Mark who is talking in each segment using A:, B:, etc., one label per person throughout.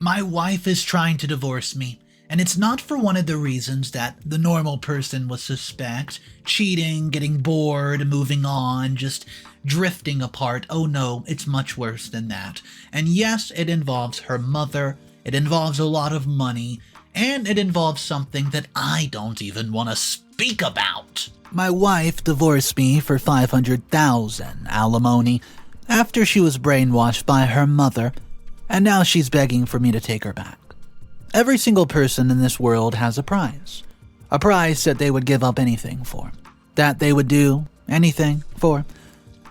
A: My wife is trying to divorce me, and it's not for one of the reasons that the normal person would suspect: cheating, getting bored, moving on, just drifting apart. Oh no, it's much worse than that. And yes, it involves her mother, it involves a lot of money, and it involves something that I don't even want to speak about. My wife divorced me for $500,000 alimony after she was brainwashed by her mother, and now she's begging for me to take her back. Every single person in this world has a price that they would give up anything for, that they would do anything for.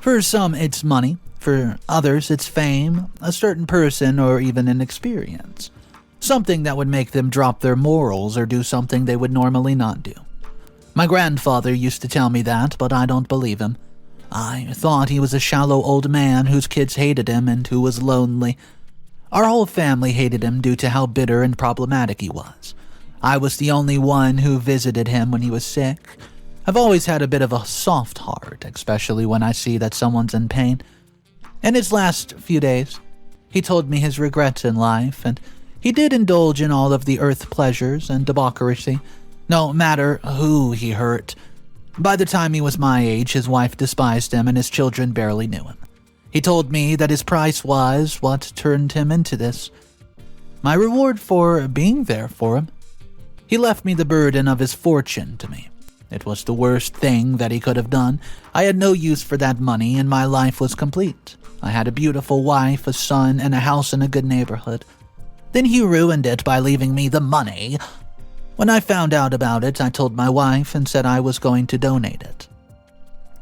A: For some, it's money. For others, it's fame, a certain person, or even an experience. Something that would make them drop their morals or do something they would normally not do. My grandfather used to tell me that, but I don't believe him. I thought he was a shallow old man whose kids hated him and who was lonely. Our whole family hated him due to how bitter and problematic he was. I was the only one who visited him when he was sick. I've always had a bit of a soft heart, especially when I see that someone's in pain. In his last few days, he told me his regrets in life, and he did indulge in all of the earth pleasures and debauchery, no matter who he hurt. By the time he was my age, his wife despised him and his children barely knew him. He told me that his price was what turned him into this. My reward for being there for him. He left me the burden of his fortune to me. It was the worst thing that he could have done. I had no use for that money, and my life was complete. I had a beautiful wife, a son, and a house in a good neighborhood. Then he ruined it by leaving me the money. When I found out about it, I told my wife and said I was going to donate it.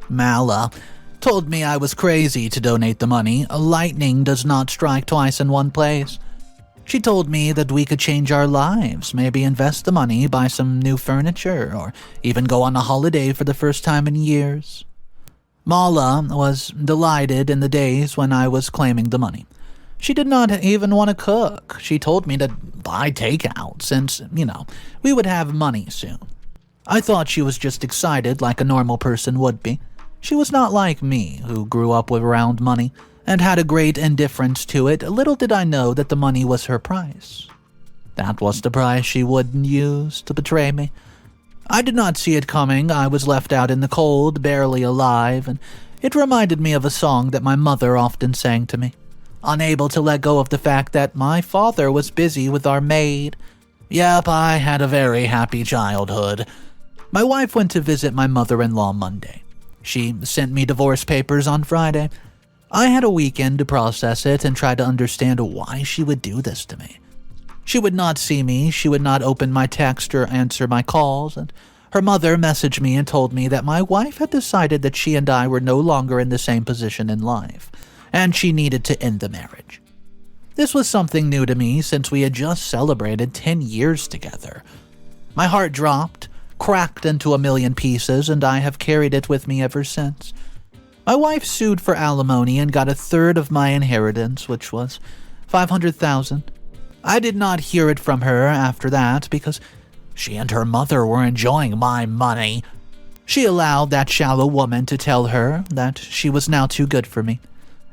A: Mala told me I was crazy to donate the money. Lightning does not strike twice in one place. She told me that we could change our lives, maybe invest the money, buy some new furniture, or even go on a holiday for the first time in years. Mala was delighted in the days when I was claiming the money. She did not even want to cook. She told me to buy takeout since, we would have money soon. I thought she was just excited like a normal person would be. She was not like me, who grew up around money and had a great indifference to it. Little did I know that the money was her price. That was the price she would use to betray me. I did not see it coming. I was left out in the cold, barely alive, and it reminded me of a song that my mother often sang to me. Unable to let go of the fact that my father was busy with our maid. Yep, I had a very happy childhood. My wife went to visit my mother-in-law Monday. She sent me divorce papers on Friday. I had a weekend to process it and try to understand why she would do this to me. She would not see me, she would not open my text or answer my calls, and her mother messaged me and told me that my wife had decided that she and I were no longer in the same position in life, and she needed to end the marriage. This was something new to me since we had just celebrated 10 years together. My heart dropped, cracked into a million pieces, and I have carried it with me ever since. My wife sued for alimony and got a third of my inheritance, which was $500,000. I did not hear it from her after that because she and her mother were enjoying my money. She allowed that shallow woman to tell her that she was now too good for me.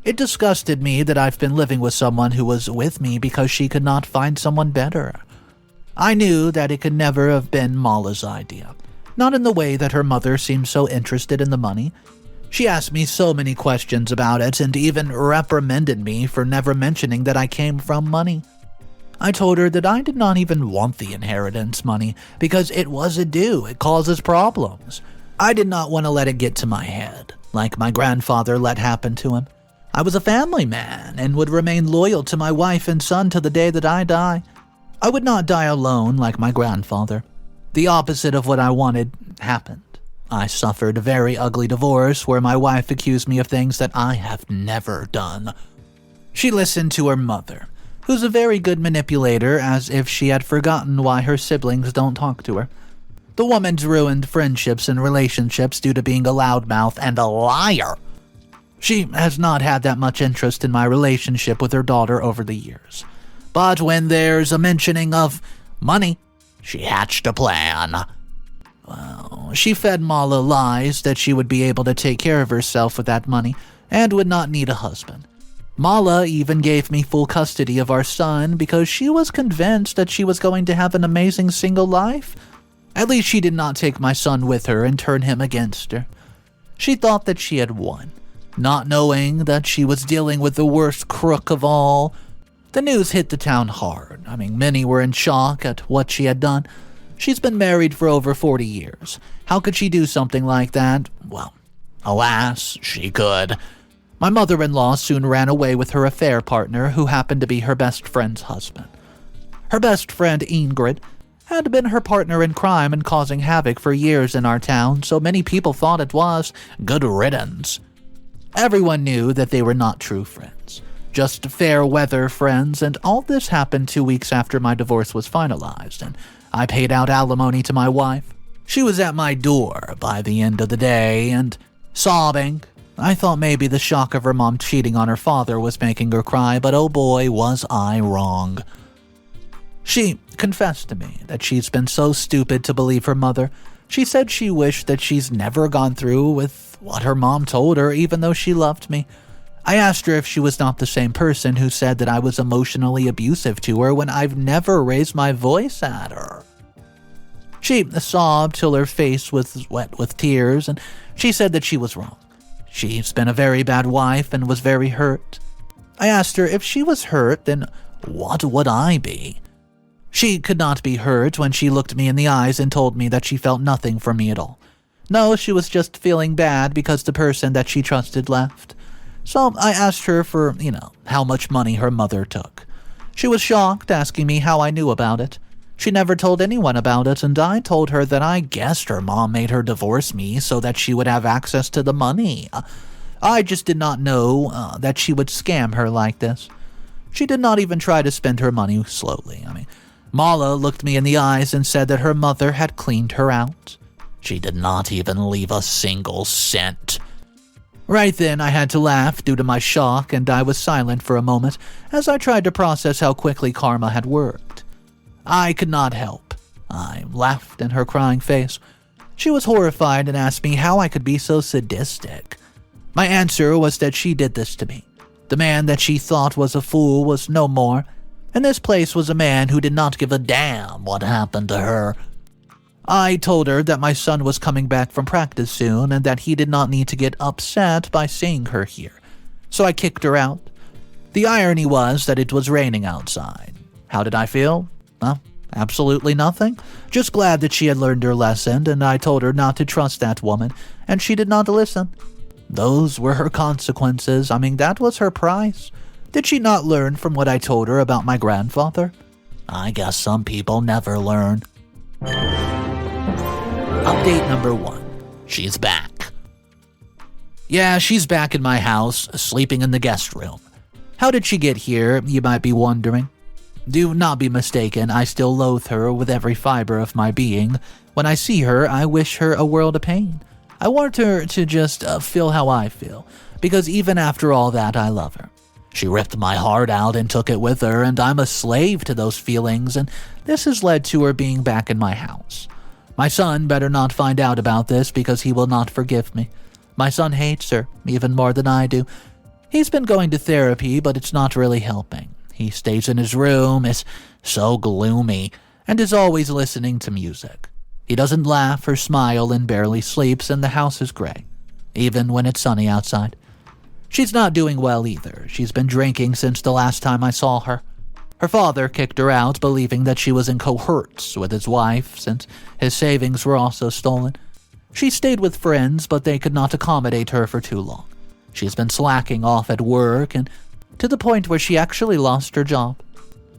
A: It disgusted me that I've been living with someone who was with me because she could not find someone better. I knew that it could never have been Mala's idea, not in the way that her mother seemed so interested in the money. She asked me so many questions about it and even reprimanded me for never mentioning that I came from money. I told her that I did not even want the inheritance money because it was a due. It causes problems. I did not want to let it get to my head, like my grandfather let happen to him. I was a family man and would remain loyal to my wife and son to the day that I die. I would not die alone like my grandfather. The opposite of what I wanted happened. I suffered a very ugly divorce where my wife accused me of things that I have never done. She listened to her mother, who's a very good manipulator, as if she had forgotten why her siblings don't talk to her. The woman's ruined friendships and relationships due to being a loudmouth and a liar. She has not had that much interest in my relationship with her daughter over the years. But when there's a mentioning of money, she hatched a plan. Well, she fed Mala lies that she would be able to take care of herself with that money and would not need a husband. Mala even gave me full custody of our son because she was convinced that she was going to have an amazing single life. At least she did not take my son with her and turn him against her. She thought that she had won, not knowing that she was dealing with the worst crook of all. The news hit the town hard. Many were in shock at what she had done. She's been married for over 40 years. How could she do something like that? Well, alas, she could. My mother-in-law soon ran away with her affair partner, who happened to be her best friend's husband. Her best friend, Ingrid, had been her partner in crime and causing havoc for years in our town, so many people thought it was good riddance. Everyone knew that they were not true friends, just fair-weather friends, and all this happened 2 weeks after my divorce was finalized, and I paid out alimony to my wife. She was at my door by the end of the day, and sobbing. I thought maybe the shock of her mom cheating on her father was making her cry, but oh boy, was I wrong. She confessed to me that she's been so stupid to believe her mother. She said she wished that she's never gone through with what her mom told her, even though she loved me. I asked her if she was not the same person who said that I was emotionally abusive to her when I've never raised my voice at her. She sobbed till her face was wet with tears, and she said that she was wrong. She's been a very bad wife and was very hurt. I asked her if she was hurt, then what would I be? She could not be hurt when she looked me in the eyes and told me that she felt nothing for me at all. No, she was just feeling bad because the person that she trusted left. So I asked her for, how much money her mother took. She was shocked, asking me how I knew about it. She never told anyone about it, and I told her that I guessed her mom made her divorce me so that she would have access to the money. I just did not know that she would scam her like this. She did not even try to spend her money slowly. Mala looked me in the eyes and said that her mother had cleaned her out. She did not even leave a single cent. Right then, I had to laugh due to my shock, and I was silent for a moment as I tried to process how quickly karma had worked. I could not help. I laughed in her crying face. She was horrified and asked me how I could be so sadistic. My answer was that she did this to me. The man that she thought was a fool was no more, and this place was a man who did not give a damn what happened to her. I told her that my son was coming back from practice soon and that he did not need to get upset by seeing her here. So I kicked her out. The irony was that it was raining outside. How did I feel? Well, absolutely nothing. Just glad that she had learned her lesson, and I told her not to trust that woman, and she did not listen. Those were her consequences. That was her price. Did she not learn from what I told her about my grandfather? I guess some people never learn. Update number 1. She's back. Yeah, she's back in my house, sleeping in the guest room. How did she get here, you might be wondering? Do not be mistaken, I still loathe her with every fiber of my being. When I see her, I wish her a world of pain. I want her to just feel how I feel, because even after all that, I love her. She ripped my heart out and took it with her, and I'm a slave to those feelings, and this has led to her being back in my house. My son better not find out about this because he will not forgive me. My son hates her, even more than I do. He's been going to therapy, but it's not really helping. He stays in his room, is so gloomy, and is always listening to music. He doesn't laugh or smile and barely sleeps, and the house is gray, even when it's sunny outside. She's not doing well either. She's been drinking since the last time I saw her. Her father kicked her out, believing that she was in cohorts with his wife, since his savings were also stolen. She stayed with friends, but they could not accommodate her for too long. She's been slacking off at work, and to the point where she actually lost her job.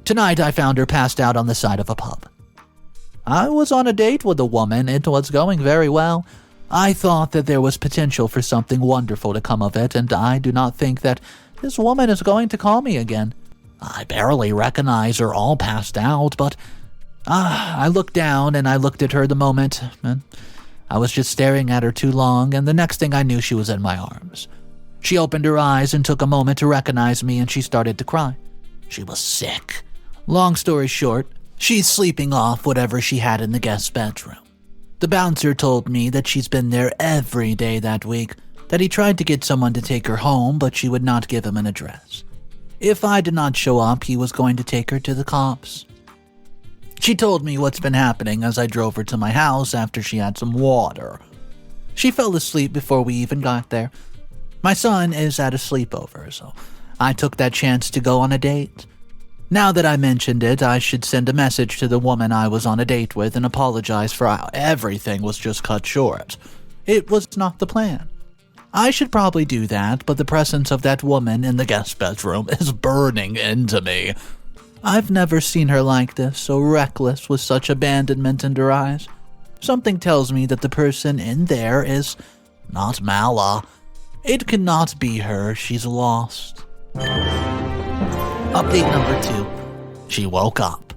A: Tonight, I found her passed out on the side of a pub. I was on a date with a woman. It was going very well. I thought that there was potential for something wonderful to come of it, and I do not think that this woman is going to call me again. I barely recognize her all passed out, but I looked down and I looked at her the moment, and I was just staring at her too long, and the next thing I knew, she was in my arms. She opened her eyes and took a moment to recognize me, and she started to cry. She was sick. Long story short, she's sleeping off whatever she had in the guest bedroom. The bouncer told me that she's been there every day that week. that he tried to get someone to take her home, but she would not give him an address. If I did not show up, he was going to take her to the cops. She told me what's been happening as I drove her to my house after she had some water. She fell asleep before we even got there. My son is at a sleepover, so I took that chance to go on a date. Now that I mentioned it, I should send a message to the woman I was on a date with and apologize for how everything was just cut short. It was not the plan. I should probably do that, but the presence of that woman in the guest bedroom is burning into me. I've never seen her like this, so reckless with such abandonment in her eyes. Something tells me that the person in there is not Mala. It cannot be her. She's lost. Update number 2. She woke up.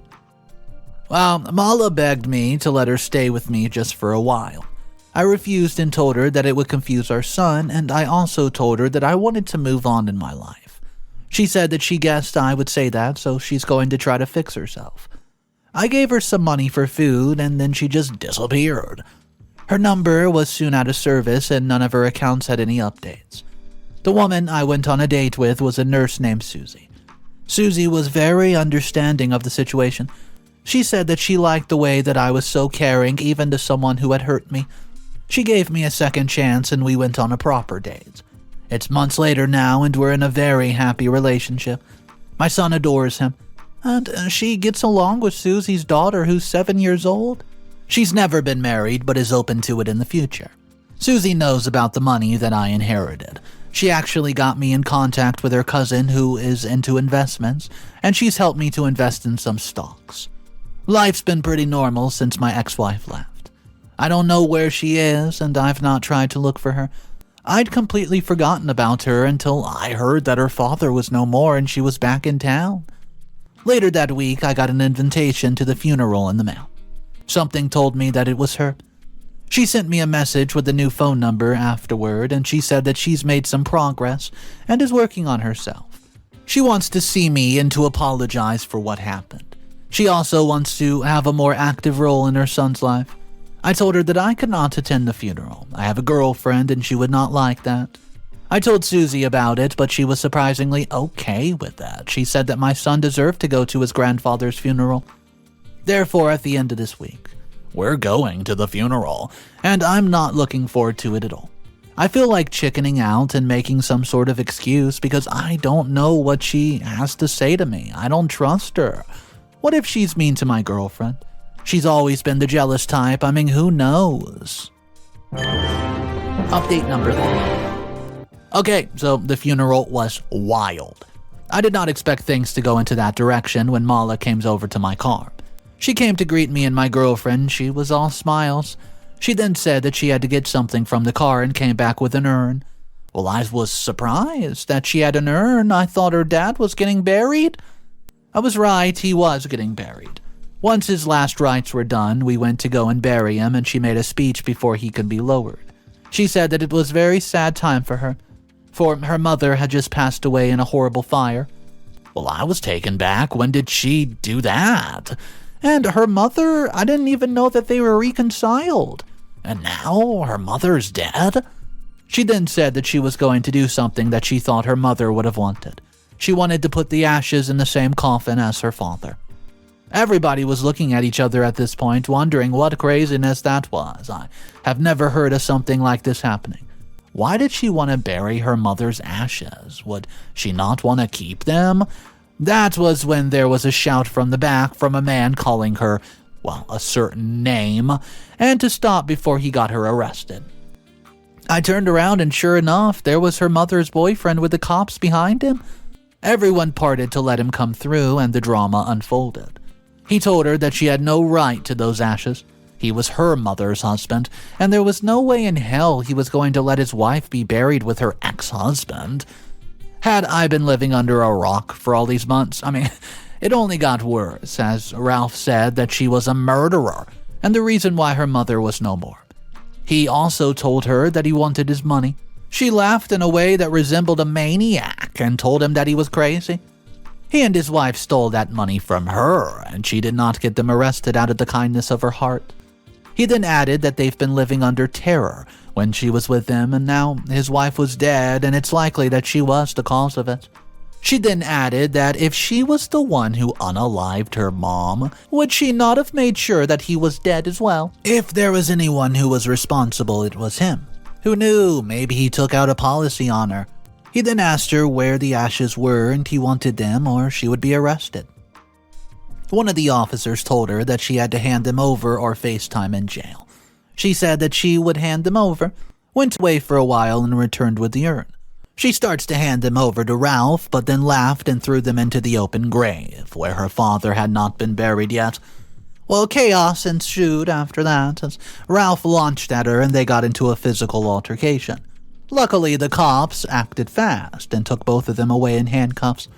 A: Well, Mala begged me to let her stay with me just for a while. I refused and told her that it would confuse our son, and I also told her that I wanted to move on in my life. She said that she guessed I would say that, so she's going to try to fix herself. I gave her some money for food, and then she just disappeared. Her number was soon out of service, and none of her accounts had any updates. The woman I went on a date with was a nurse named Suzie. Suzie was very understanding of the situation. She said that she liked the way that I was so caring even to someone who had hurt me. She gave me a second chance, and we went on a proper date. It's months later now, and we're in a very happy relationship. My son adores him, and she gets along with Susie's daughter, who's 7 years old. She's never been married, but is open to it in the future. Suzie knows about the money that I inherited. She actually got me in contact with her cousin, who is into investments, and she's helped me to invest in some stocks. Life's been pretty normal since my ex-wife left. I don't know where she is, and I've not tried to look for her. I'd completely forgotten about her until I heard that her father was no more and she was back in town. Later that week, I got an invitation to the funeral in the mail. Something told me that it was her. She sent me a message with a new phone number afterward, and she said that she's made some progress and is working on herself. She wants to see me and to apologize for what happened. She also wants to have a more active role in her son's life. I told her that I could not attend the funeral. I have a girlfriend and she would not like that. I told Suzie about it, but she was surprisingly okay with that. She said that my son deserved to go to his grandfather's funeral. Therefore, at the end of this week, we're going to the funeral, and I'm not looking forward to it at all. I feel like chickening out and making some sort of excuse because I don't know what she has to say to me. I don't trust her. What if she's mean to my girlfriend? She's always been the jealous type. I mean, who knows? Update number 3. Okay, so the funeral was wild. I did not expect things to go into that direction when Mala came over to my car. She came to greet me and my girlfriend. She was all smiles. She then said that she had to get something from the car and came back with an urn. Well, I was surprised that she had an urn. I thought her dad was getting buried. I was right, he was getting buried. Once his last rites were done, we went to go and bury him, and she made a speech before he could be lowered. She said that it was a very sad time for her, for her mother had just passed away in a horrible fire. Well, I was taken back. When did she do that? And her mother, I didn't even know that they were reconciled. And now her mother's dead? She then said that she was going to do something that she thought her mother would have wanted. She wanted to put the ashes in the same coffin as her father. Everybody was looking at each other at this point, wondering what craziness that was. I have never heard of something like this happening. Why did she want to bury her mother's ashes? Would she not want to keep them? That was when there was a shout from the back from a man calling her, well, a certain name, and to stop before he got her arrested. I turned around and sure enough, there was her mother's boyfriend with the cops behind him. Everyone parted to let him come through, and the drama unfolded. He told her that she had no right to those ashes. He was her mother's husband, and there was no way in hell he was going to let his wife be buried with her ex-husband. Had I been living under a rock for all these months? I mean, it only got worse, as Ralph said that she was a murderer, and the reason why her mother was no more. He also told her that he wanted his money. She laughed in a way that resembled a maniac and told him that he was crazy. He and his wife stole that money from her, and she did not get them arrested out of the kindness of her heart. He then added that they've been living under terror when she was with him, and now his wife was dead, and it's likely that she was the cause of it. She then added that if she was the one who unalived her mom, would she not have made sure that he was dead as well? If there was anyone who was responsible, it was him. Who knew? Maybe he took out a policy on her. He then asked her where the ashes were and he wanted them or she would be arrested. One of the officers told her that she had to hand them over or face time in jail. She said that she would hand them over, went away for a while and returned with the urn. She starts to hand them over to Ralph, but then laughed and threw them into the open grave, where her father had not been buried yet. Well, chaos ensued after that, as Ralph launched at her and they got into a physical altercation. Luckily, the cops acted fast and took both of them away in handcuffs.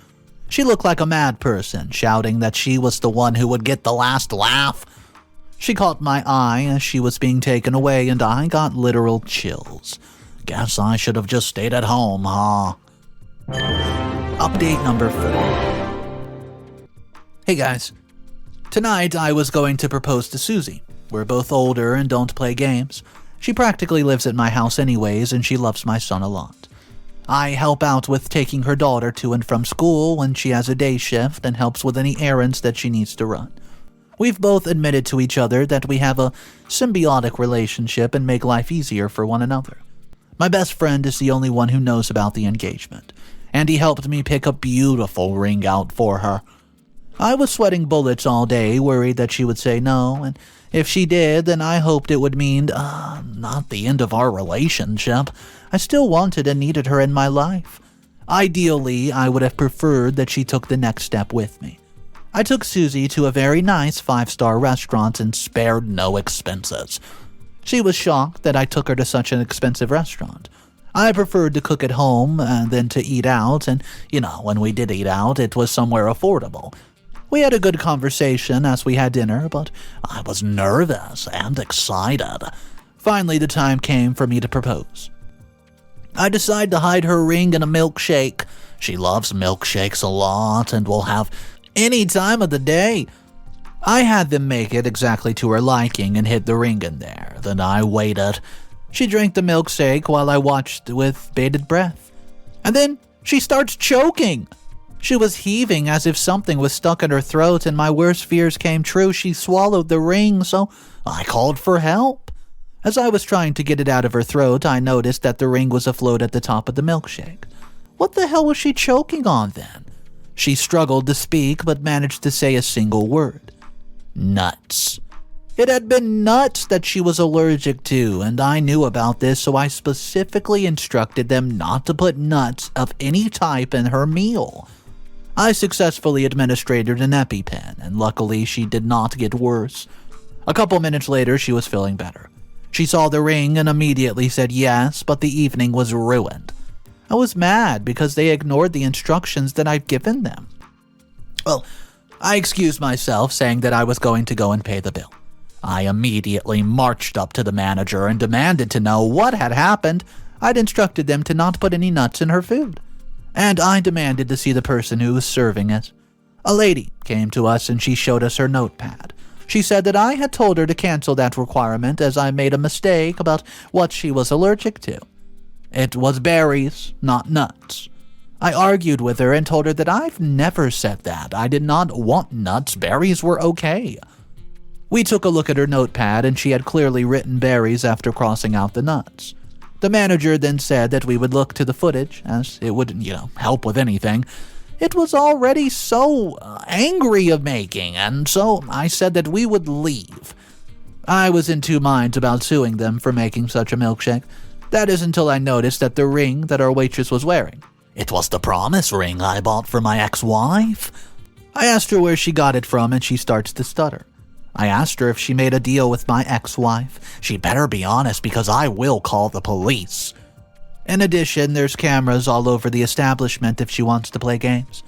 A: She looked like a mad person, shouting that she was the one who would get the last laugh. She caught my eye as she was being taken away, and I got literal chills. Guess I should have just stayed at home, huh? Update number 4. Hey guys. Tonight I was going to propose to Suzie. We're both older and don't play games. She practically lives at my house anyways, and she loves my son a lot. I help out with taking her daughter to and from school when she has a day shift and helps with any errands that she needs to run. We've both admitted to each other that we have a symbiotic relationship and make life easier for one another. My best friend is the only one who knows about the engagement, and he helped me pick a beautiful ring out for her. I was sweating bullets all day, worried that she would say no, and if she did, then I hoped it would mean, not the end of our relationship. I still wanted and needed her in my life. Ideally, I would have preferred that she took the next step with me. I took Suzie to a very nice 5-star restaurant and spared no expenses. She was shocked that I took her to such an expensive restaurant. I preferred to cook at home than to eat out, and, when we did eat out, it was somewhere affordable. We had a good conversation as we had dinner, but I was nervous and excited. Finally, the time came for me to propose. I decided to hide her ring in a milkshake. She loves milkshakes a lot and will have any time of the day. I had them make it exactly to her liking and hid the ring in there. Then I waited. She drank the milkshake while I watched with bated breath. And then she starts choking. She was heaving as if something was stuck in her throat, and my worst fears came true. She swallowed the ring, so I called for help. As I was trying to get it out of her throat, I noticed that the ring was afloat at the top of the milkshake. What the hell was she choking on then? She struggled to speak, but managed to say a single word. Nuts. It had been nuts that she was allergic to, and I knew about this, so I specifically instructed them not to put nuts of any type in her meal. I successfully administered an EpiPen, and luckily she did not get worse. A couple minutes later, she was feeling better. She saw the ring and immediately said yes, but the evening was ruined. I was mad because they ignored the instructions that I'd given them. Well, I excused myself, saying that I was going to go and pay the bill. I immediately marched up to the manager and demanded to know what had happened. I'd instructed them to not put any nuts in her food. And I demanded to see the person who was serving it. A lady came to us and she showed us her notepad. She said that I had told her to cancel that requirement as I made a mistake about what she was allergic to. It was berries, not nuts. I argued with her and told her that I've never said that. I did not want nuts. Berries were okay. We took a look at her notepad and she had clearly written berries after crossing out the nuts. The manager then said that we would look to the footage, as it wouldn't, help with anything. It was already so angry of making, and so I said that we would leave. I was in two minds about suing them for making such a milkshake. That is until I noticed that the ring that our waitress was wearing. It was the promise ring I bought for my ex-wife. I asked her where she got it from, and she starts to stutter. I asked her if she made a deal with my ex-wife. She better be honest because I will call the police. In addition, there's cameras all over the establishment if she wants to play games.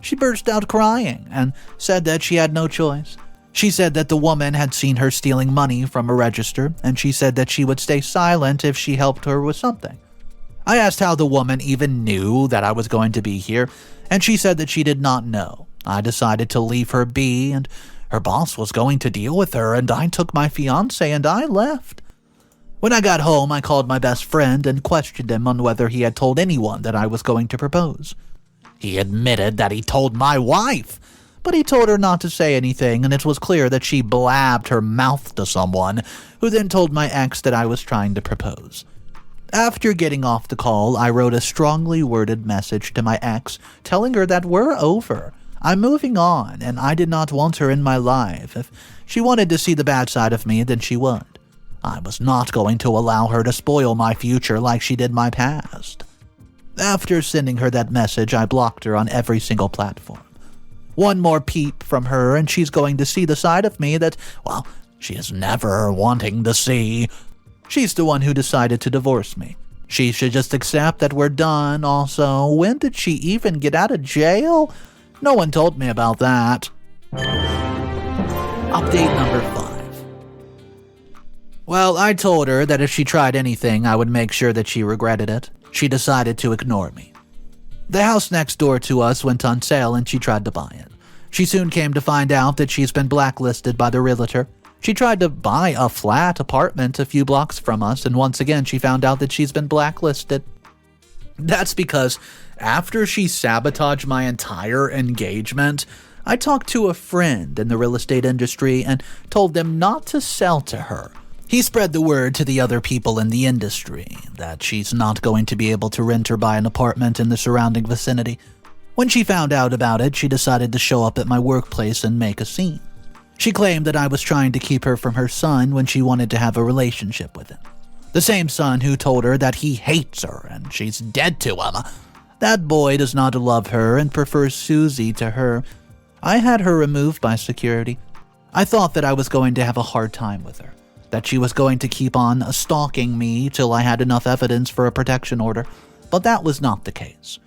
A: She burst out crying and said that she had no choice. She said that the woman had seen her stealing money from a register, and she said that she would stay silent if she helped her with something. I asked how the woman even knew that I was going to be here, and she said that she did not know. I decided to leave her be, and her boss was going to deal with her, and I took my fiancé and I left. When I got home, I called my best friend and questioned him on whether he had told anyone that I was going to propose. He admitted that he told my wife, but he told her not to say anything, and it was clear that she blabbed her mouth to someone, who then told my ex that I was trying to propose. After getting off the call, I wrote a strongly worded message to my ex, telling her that we're over. I'm moving on, and I did not want her in my life. If she wanted to see the bad side of me, then she would. I was not going to allow her to spoil my future like she did my past. After sending her that message, I blocked her on every single platform. One more peep from her, and she's going to see the side of me that, well, she is never wanting to see. She's the one who decided to divorce me. She should just accept that we're done. Also, when did she even get out of jail? No one told me about that. Update number 5. Well, I told her that if she tried anything, I would make sure that she regretted it. She decided to ignore me. The house next door to us went on sale and she tried to buy it. She soon came to find out that she's been blacklisted by the realtor. She tried to buy a flat apartment a few blocks from us, and once again she found out that she's been blacklisted. That's because after she sabotaged my entire engagement, I talked to a friend in the real estate industry and told them not to sell to her. He spread the word to the other people in the industry that she's not going to be able to rent or buy an apartment in the surrounding vicinity. When she found out about it, she decided to show up at my workplace and make a scene. She claimed that I was trying to keep her from her son when she wanted to have a relationship with him. The same son who told her that he hates her and she's dead to him. That boy does not love her and prefers Suzie to her. I had her removed by security. I thought that I was going to have a hard time with her, that she was going to keep on stalking me till I had enough evidence for a protection order, but that was not the case.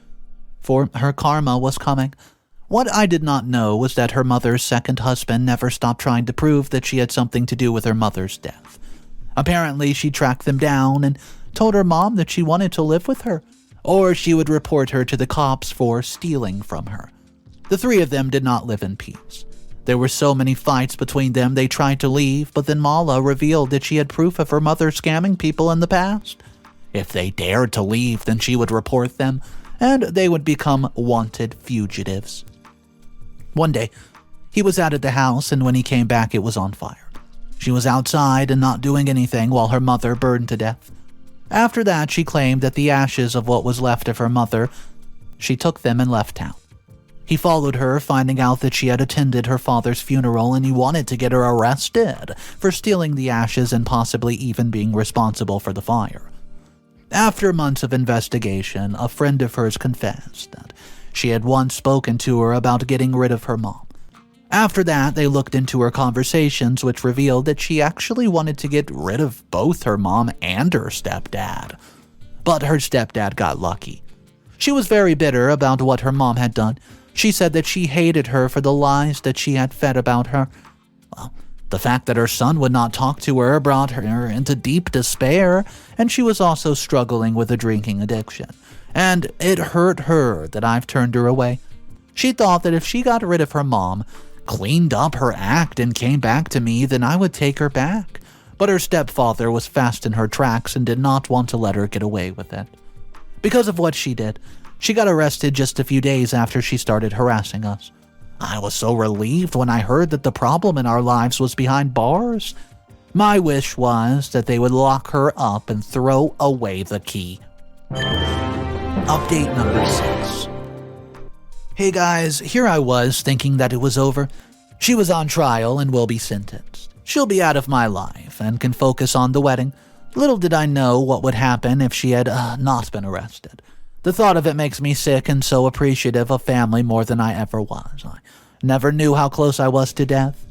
A: For her karma was coming. What I did not know was that her mother's second husband never stopped trying to prove that she had something to do with her mother's death. Apparently, she tracked them down and told her mom that she wanted to live with her, or she would report her to the cops for stealing from her. The three of them did not live in peace. There were so many fights between them they tried to leave, but then Mala revealed that she had proof of her mother scamming people in the past. If they dared to leave, then she would report them, and they would become wanted fugitives. One day, he was out at the house, and when he came back, it was on fire. She was outside and not doing anything while her mother burned to death. After that, she claimed that the ashes of what was left of her mother, she took them and left town. He followed her, finding out that she had attended her father's funeral, and he wanted to get her arrested for stealing the ashes and possibly even being responsible for the fire. After months of investigation, a friend of hers confessed that she had once spoken to her about getting rid of her mom. After that, they looked into her conversations, which revealed that she actually wanted to get rid of both her mom and her stepdad. But her stepdad got lucky. She was very bitter about what her mom had done. She said that she hated her for the lies that she had fed about her. Well, the fact that her son would not talk to her brought her into deep despair, and she was also struggling with a drinking addiction. And it hurt her that I've turned her away. She thought that if she got rid of her mom, cleaned up her act, and came back to me, then I would take her back. But her stepfather was fast in her tracks and did not want to let her get away with it. Because of what she did, she got arrested just a few days after she started harassing us. I was so relieved when I heard that the problem in our lives was behind bars. My wish was that they would lock her up and throw away the key. Update number 6. Hey guys, here I was thinking that it was over. She was on trial and will be sentenced. She'll be out of my life and can focus on the wedding. Little did I know what would happen if she had not been arrested. The thought of it makes me sick and so appreciative of family more than I ever was. I never knew how close I was to death.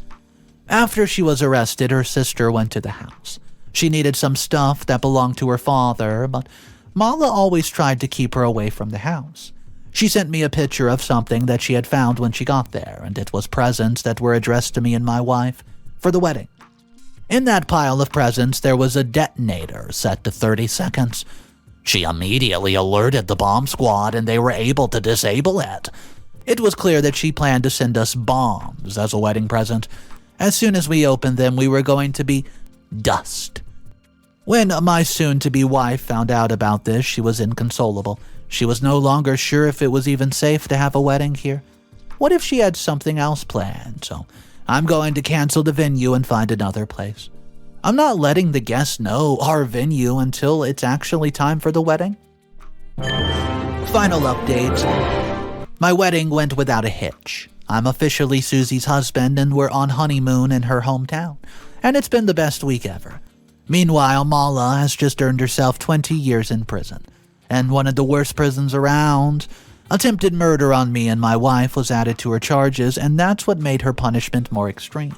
A: After she was arrested, her sister went to the house. She needed some stuff that belonged to her father, but Mala always tried to keep her away from the house. She sent me a picture of something that she had found when she got there, and it was presents that were addressed to me and my wife for the wedding. In that pile of presents, there was a detonator set to 30 seconds. She immediately alerted the bomb squad, and they were able to disable it. It was clear that she planned to send us bombs as a wedding present. As soon as we opened them, we were going to be dust. When my soon-to-be wife found out about this, she was inconsolable. She was no longer sure if it was even safe to have a wedding here. What if she had something else planned? So I'm going to cancel the venue and find another place. I'm not letting the guests know our venue until it's actually time for the wedding. Final update. My wedding went without a hitch. I'm officially Susie's husband and we're on honeymoon in her hometown. And it's been the best week ever. Meanwhile, Mala has just earned herself 20 years in prison. And one of the worst prisons around. Attempted murder on me and my wife was added to her charges, and that's what made her punishment more extreme.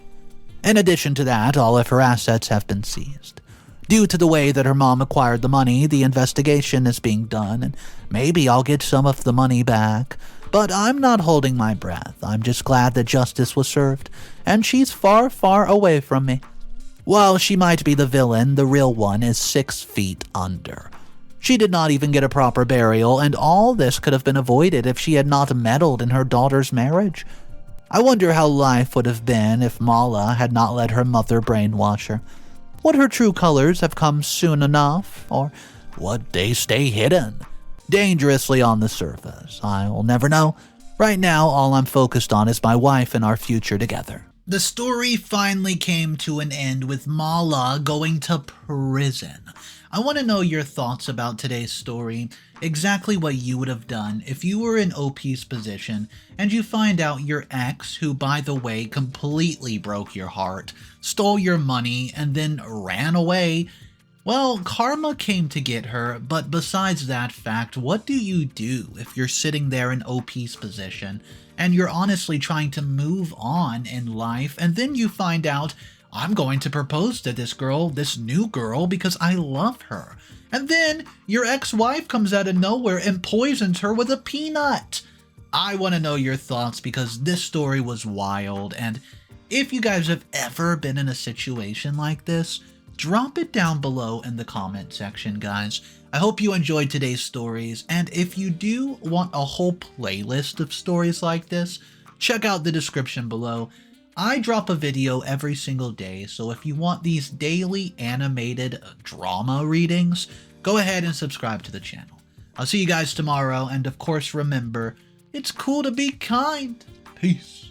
A: In addition to that, all of her assets have been seized. Due to the way that her mom acquired the money, the investigation is being done, and maybe I'll get some of the money back. But I'm not holding my breath. I'm just glad that justice was served, and she's far, far away from me. While she might be the villain, the real one is 6 feet under. She did not even get a proper burial, and all this could have been avoided if she had not meddled in her daughter's marriage. I wonder how life would have been if Mala had not let her mother brainwash her. Would her true colors have come soon enough, or would they stay hidden? Dangerously on the surface. I'll never know. Right now, all I'm focused on is my wife and our future together. The story finally came to an end with Mala going to prison. I want to know your thoughts about today's story, exactly what you would have done if you were in OP's position and you find out your ex, who by the way completely broke your heart, stole your money, and then ran away. Well, karma came to get her, but besides that fact, what do you do if you're sitting there in OP's position and you're honestly trying to move on in life, and then you find out, I'm going to propose to this girl, this new girl, because I love her. And then your ex-wife comes out of nowhere and poisons her with a peanut. I want to know your thoughts because this story was wild, and if you guys have ever been in a situation like this, drop it down below in the comment section, guys. I hope you enjoyed today's stories, and if you do want a whole playlist of stories like this, check out the description below. I drop a video every single day, so if you want these daily animated drama readings, go ahead and subscribe to the channel. I'll see you guys tomorrow, and of course remember, it's cool to be kind. Peace.